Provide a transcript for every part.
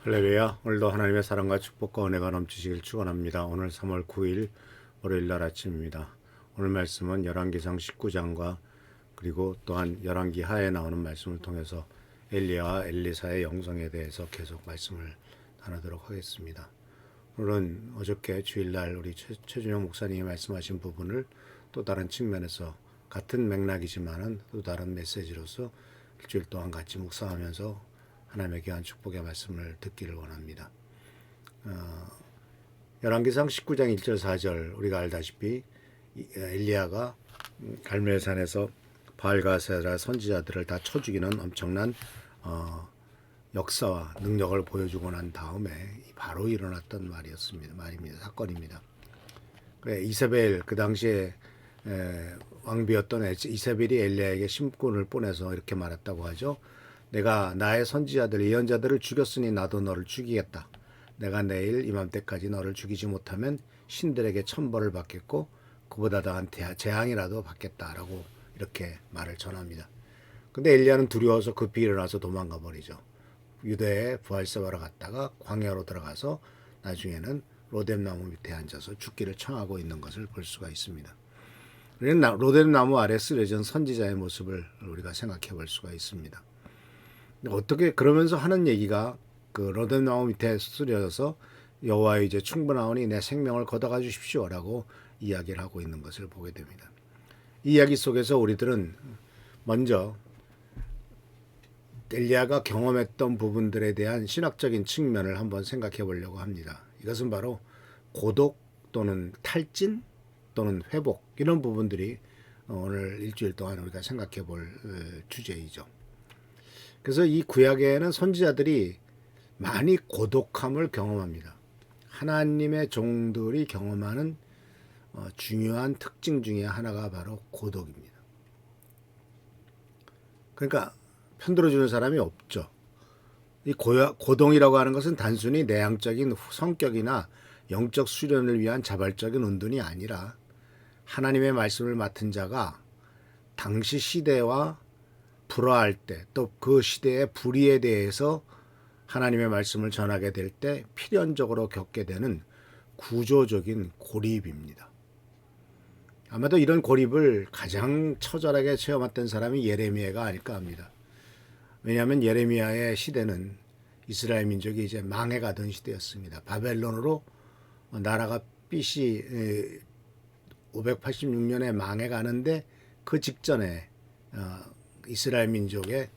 할렐루야. 오늘도 하나님의 사랑과 축복과 은혜가 넘치시길 축원합니다. 오늘 3월 9일 월요일 날 아침입니다. 오늘 말씀은 열왕기상 19장과 그리고 또한 열왕기 하에 나오는 말씀을 통해서 엘리야와 엘리사의 영성에 대해서 계속 말씀을 나누도록 하겠습니다. 오늘은 어저께 주일날 우리 최준영 목사님이 말씀하신 부분을 또 다른 측면에서 같은 맥락이지만은 또 다른 메시지로서 일주일 동안 같이 묵상하면서 하나님의 귀한 축복의 말씀을 듣기를 원합니다. 열왕기상 19장 1절 4절 우리가 알다시피 엘리야가 갈멜산에서 바알과 아세라 선지자들을 다 쳐 죽이는 엄청난 역사와 능력을 보여주고 난 다음에 바로 일어났던 말입니다. 사건입니다. 그래, 이세벨 그 당시에 왕비였던 이세벨이 엘리야에게 심꾼을 보내서 이렇게 말했다고 하죠. 내가 나의 선지자들 예언자들을 죽였으니 나도 너를 죽이겠다. 내가 내일 이맘때까지 너를 죽이지 못하면 신들에게 천벌을 받겠고 그보다 더한 재앙이라도 받겠다라고 이렇게 말을 전합니다. 근데 엘리야는 두려워서 급히 일어나서 도망가 버리죠. 유대에 부활세바로 갔다가 광야로 들어가서 나중에는 로뎀나무 밑에 앉아서 죽기를 청하고 있는 것을 볼 수가 있습니다. 로뎀나무 아래 쓰러진 선지자의 모습을 우리가 생각해 볼 수가 있습니다. 어떻게 그러면서 하는 얘기가 그 로뎀나무 밑에 쓰러져서 여호와여 이제 충분하오니 내 생명을 걷어가 주십시오라고 이야기를 하고 있는 것을 보게 됩니다. 이 이야기 속에서 우리들은 먼저 엘리야가 경험했던 부분들에 대한 신학적인 측면을 한번 생각해 보려고 합니다. 이것은 바로 고독 또는 탈진 또는 회복 이런 부분들이 오늘 일주일 동안 우리가 생각해 볼 주제이죠. 그래서 이 구약에는 선지자들이 많이 고독함을 경험합니다. 하나님의 종들이 경험하는 중요한 특징 중에 하나가 바로 고독입니다. 그러니까 편들어주는 사람이 없죠. 이 고동이라고 하는 것은 단순히 내향적인 성격이나 영적 수련을 위한 자발적인 운동이 아니라 하나님의 말씀을 맡은 자가 당시 시대와 불화할 때 또 그 시대의 불의에 대해서 하나님의 말씀을 전하게 될 때 필연적으로 겪게 되는 구조적인 고립입니다. 아마도 이런 고립을 가장 처절하게 체험했던 사람이 예레미야가 아닐까 합니다. 왜냐하면 예레미야의 시대는 이스라엘 민족이 이제 망해가던 시대였습니다. 바벨론으로 나라가 BC 586년에 망해가는데 그 직전에 이스라엘 민족의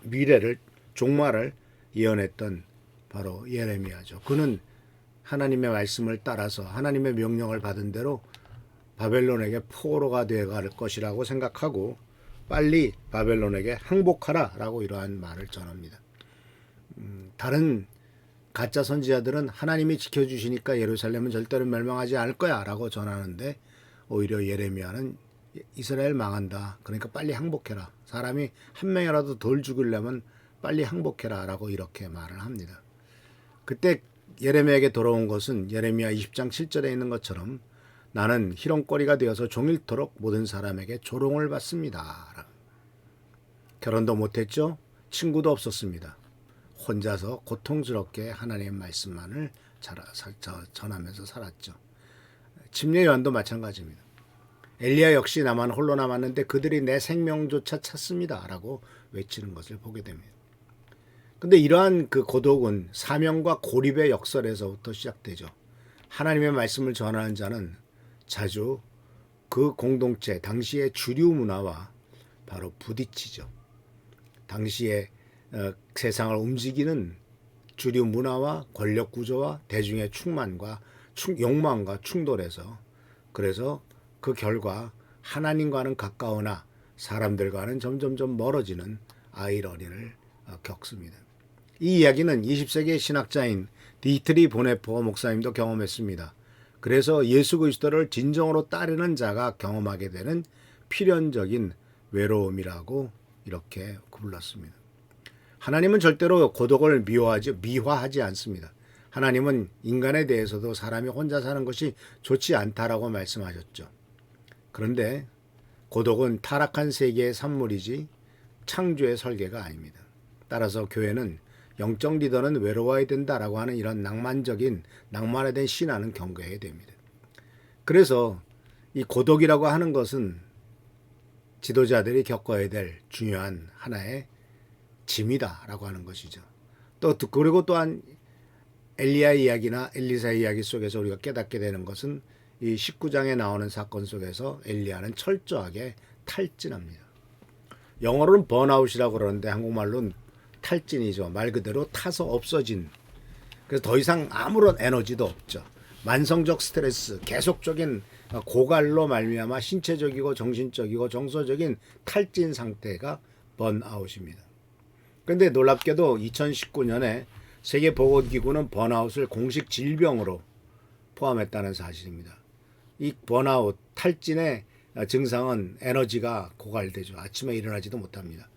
미래를 종말을 예언했던 바로 예레미야죠. 그는 하나님의 말씀을 따라서 하나님의 명령을 받은 대로 바벨론에게 포로가 되어갈 것이라고 생각하고 빨리 바벨론에게 항복하라라고 이러한 말을 전합니다. 다른 가짜 선지자들은 하나님이 지켜주시니까 예루살렘은 절대로 멸망하지 않을 거야 라고 전하는데 오히려 예레미야는 이스라엘 망한다. 그러니까 빨리 항복해라. 사람이 한 명이라도 덜 죽으려면 빨리 항복해라 라고 이렇게 말을 합니다. 그때 예레미야에게 돌아온 것은 예레미야 20장 7절에 있는 것처럼 나는 희롱거리가 되어서 종일토록 모든 사람에게 조롱을 받습니다. 결혼도 못했죠. 친구도 없었습니다. 혼자서 고통스럽게 하나님의 말씀만을 전하면서 살았죠. 침례 요한도 마찬가지입니다. 엘리야 역시 나만 홀로 남았는데 그들이 내 생명조차 찾습니다. 라고 외치는 것을 보게 됩니다. 근데 이러한 그 고독은 사명과 고립의 역설에서부터 시작되죠. 하나님의 말씀을 전하는 자는 자주 그 공동체, 당시의 주류 문화와 바로 부딪히죠. 당시의 세상을 움직이는 주류 문화와 권력 구조와 대중의 욕망과 충돌해서 그래서 그 결과 하나님과는 가까우나 사람들과는 점점점 멀어지는 아이러니를 겪습니다. 이 이야기는 20세기의 신학자인 디트리 보네포 목사님도 경험했습니다. 그래서 예수 그리스도를 진정으로 따르는 자가 경험하게 되는 필연적인 외로움이라고 이렇게 불렀습니다. 하나님은 절대로 고독을 미화하지 않습니다. 하나님은 인간에 대해서도 사람이 혼자 사는 것이 좋지 않다라고 말씀하셨죠. 그런데 고독은 타락한 세계의 산물이지 창조의 설계가 아닙니다. 따라서 교회는 영적 리더는 외로워야 된다라고 하는 이런 낭만에 대한 신화는 경계해야 됩니다. 그래서 이 고독이라고 하는 것은 지도자들이 겪어야 될 중요한 하나의 짐이다라고 하는 것이죠. 그리고 또한 엘리야 이야기나 엘리사 이야기 속에서 우리가 깨닫게 되는 것은 이 19장에 나오는 사건 속에서 엘리야는 철저하게 탈진합니다. 영어로는 번아웃이라고 그러는데 한국말로는 탈진이죠. 말 그대로 타서 없어진. 그래서 더 이상 아무런 에너지도 없죠. 만성적 스트레스, 계속적인 고갈로 말미암아 신체적이고 정신적이고 정서적인 탈진 상태가 번아웃입니다. 그런데 놀랍게도 2019년에 세계보건기구는 번아웃을 공식 질병으로 포함했다는 사실입니다. 이 번아웃, 탈진의 증상은 에너지가 고갈되죠. 아침에 일어나지도 못합니다.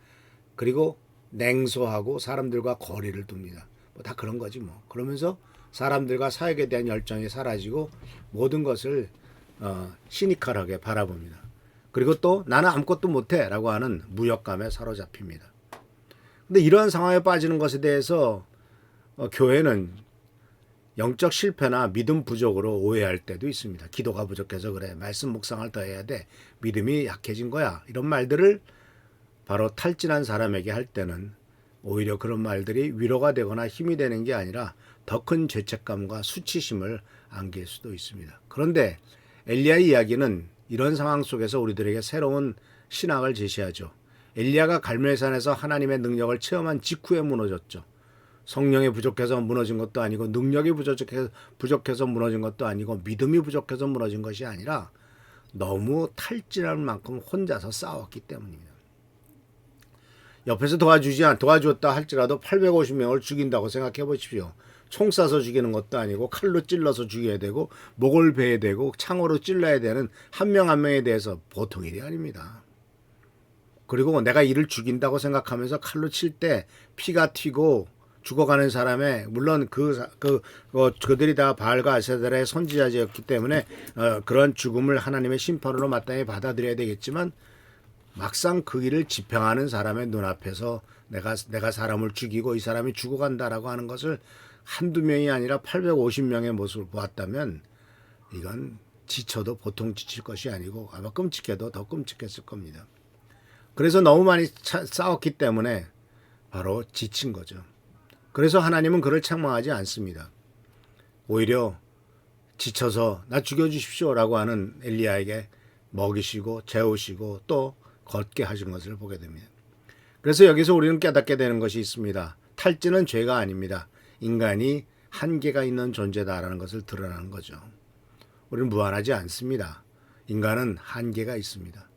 그리고 냉소하고 사람들과 거리를 둡니다. 뭐 다 그런 거지 뭐. 그러면서 사람들과 사역에 대한 열정이 사라지고 모든 것을 시니컬하게 바라봅니다. 그리고 또 나는 아무것도 못해 라고 하는 무력감에 사로잡힙니다. 근데 이러한 상황에 빠지는 것에 대해서 교회는 영적 실패나 믿음 부족으로 오해할 때도 있습니다. 기도가 부족해서 그래. 말씀 묵상을 더 해야 돼. 믿음이 약해진 거야. 이런 말들을 바로 탈진한 사람에게 할 때는 오히려 그런 말들이 위로가 되거나 힘이 되는 게 아니라 더 큰 죄책감과 수치심을 안길 수도 있습니다. 그런데 엘리야 이야기는 이런 상황 속에서 우리들에게 새로운 신학을 제시하죠. 엘리야가 갈멜산에서 하나님의 능력을 체험한 직후에 무너졌죠. 성령이 부족해서 무너진 것도 아니고 능력이 부족해서 무너진 것도 아니고 믿음이 부족해서 무너진 것이 아니라 너무 탈진할 만큼 혼자서 싸웠기 때문입니다. 옆에서 도와주었다 할지라도 850명을 죽인다고 생각해 보십시오. 총 쏴서 죽이는 것도 아니고 칼로 찔러서 죽여야 되고 목을 베야 되고 창으로 찔러야 되는 한 명 한 명에 대해서 보통 일이 아닙니다. 그리고 내가 이를 죽인다고 생각하면서 칼로 칠 때 피가 튀고 죽어가는 사람의 물론 그들이 다 바알과 아세달의 선지자였기 때문에 그런 죽음을 하나님의 심판으로 마땅히 받아들여야 되겠지만 막상 그 일을 집행하는 사람의 눈앞에서 내가 사람을 죽이고 이 사람이 죽어간다라고 하는 것을 한두 명이 아니라 850명의 모습을 보았다면 이건 지쳐도 보통 지칠 것이 아니고 아마 끔찍해도 더 끔찍했을 겁니다. 그래서 너무 많이 싸웠기 때문에 바로 지친 거죠. 그래서 하나님은 그를 책망하지 않습니다. 오히려 지쳐서 나 죽여주십시오라고 하는 엘리야에게 먹이시고 재우시고 또 걷게 하신 것을 보게 됩니다. 그래서 여기서 우리는 깨닫게 되는 것이 있습니다. 탈진은 죄가 아닙니다. 인간이 한계가 있는 존재다라는 것을 드러나는 거죠. 우리는 무한하지 않습니다. 인간은 한계가 있습니다.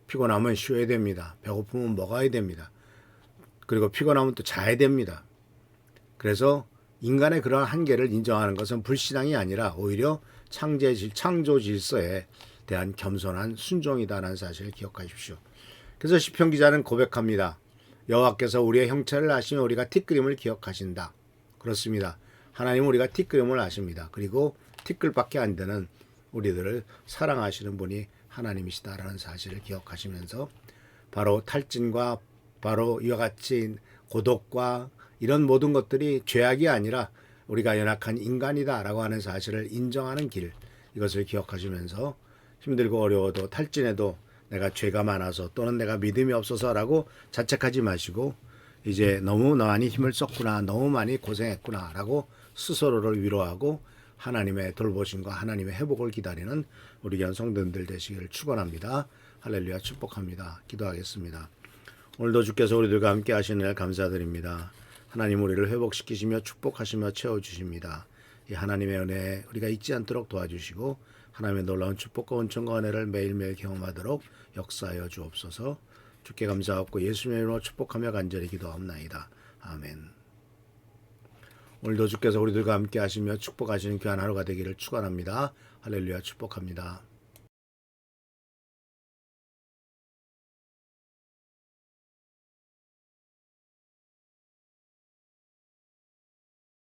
피곤하면 쉬어야 됩니다. 배고프면 먹어야 됩니다. 그리고 피곤하면 또 자야 됩니다. 그래서 인간의 그러한 한계를 인정하는 것은 불신앙이 아니라 오히려 창조 질서에 대한 겸손한 순종이다라는 사실을 기억하십시오. 그래서 시편 기자는 고백합니다. 여호와께서 우리의 형체를 아시며 우리가 티끌임을 기억하신다. 그렇습니다. 하나님은 우리가 티끌임을 아십니다. 그리고 티끌밖에 안 되는 우리들을 사랑하시는 분이 하나님이시다라는 사실을 기억하시면서 바로 탈진과 바로 이와 같이 고독과 이런 모든 것들이 죄악이 아니라 우리가 연약한 인간이다라고 하는 사실을 인정하는 길, 이것을 기억하시면서 힘들고 어려워도 탈진해도 내가 죄가 많아서 또는 내가 믿음이 없어서라고 자책하지 마시고 이제 너무 많이 힘을 썼구나, 너무 많이 고생했구나 라고 스스로를 위로하고 하나님의 돌보심과 하나님의 회복을 기다리는 우리 귀한 성도님들 되시기를 축원합니다. 할렐루야, 축복합니다. 기도하겠습니다. 오늘도 주께서 우리들과 함께 하시는 일 감사드립니다. 하나님 우리를 회복시키시며 축복하시며 채워주십니다. 이 하나님의 은혜에 우리가 잊지 않도록 도와주시고 하나님의 놀라운 축복과 은총과 은혜를 매일매일 경험하도록 역사하여 주옵소서. 주께 감사하고 예수님의 이름으로 축복하며 간절히 기도합나이다. 아멘. 오늘도 주께서 우리들과 함께 하시며 축복하시는 귀한 하루가 되기를 축원합니다. 할렐루야, 축복합니다.